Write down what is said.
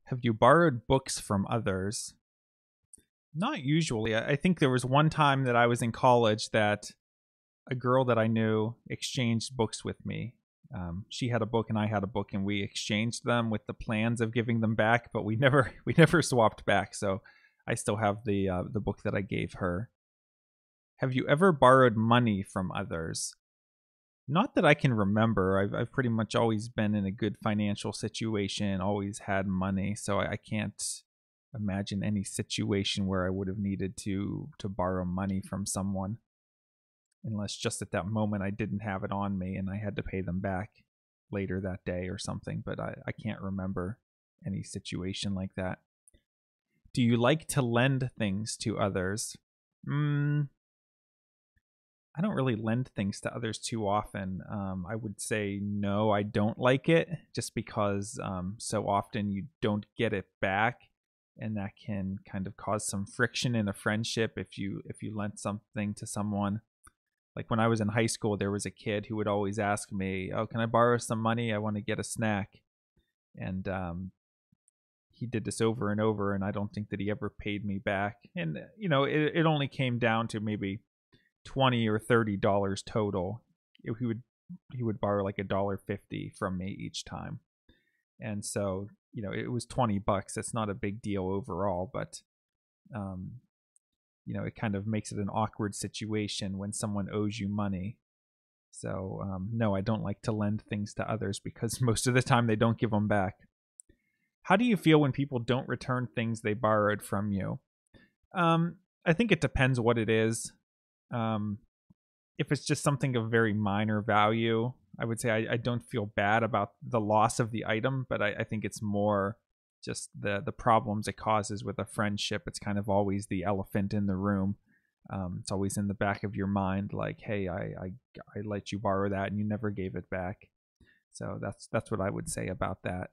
Have you borrowed books from others? Not usually. I think there was one time that I was in college that a girl that I knew exchanged books with me. She had a book and I had a book, and we exchanged them with the plans of giving them back, but we never we never swapped back. So I still have the book that I gave her. Have you ever borrowed money from others? Not that I can remember. I've pretty much always been in a good financial situation, always had money, so I can't imagine any situation where I would have needed to borrow money from someone, unless just at that moment I didn't have it on me and I had to pay them back later that day or something. But I can't remember any situation like that. Do you like to lend things to others? I don't really lend things to others too often. I would say no, I don't like it, just because so often you don't get it back, and that can kind of cause some friction in a friendship if you lent something to someone. Like when I was in high school, there was a kid who would always ask me, "Oh, can I borrow some money? I want to get a snack." And he did this over and over, and I don't think that he ever paid me back. And it only came down to maybe $20 or $30 total. He would borrow like $1.50 from me each time, and so it was $20. It's not a big deal overall, but it kind of makes it an awkward situation when someone owes you money. So no, I don't like to lend things to others because most of the time they don't give them back. How do you feel when people don't return things they borrowed from you? I think it depends what it is. If it's just something of very minor value, I would say I don't feel bad about the loss of the item, but I think it's more just the problems it causes with a friendship. It's kind of always the elephant in the room. It's always in the back of your mind, like, hey, I let you borrow that and you never gave it back. So that's what I would say about that.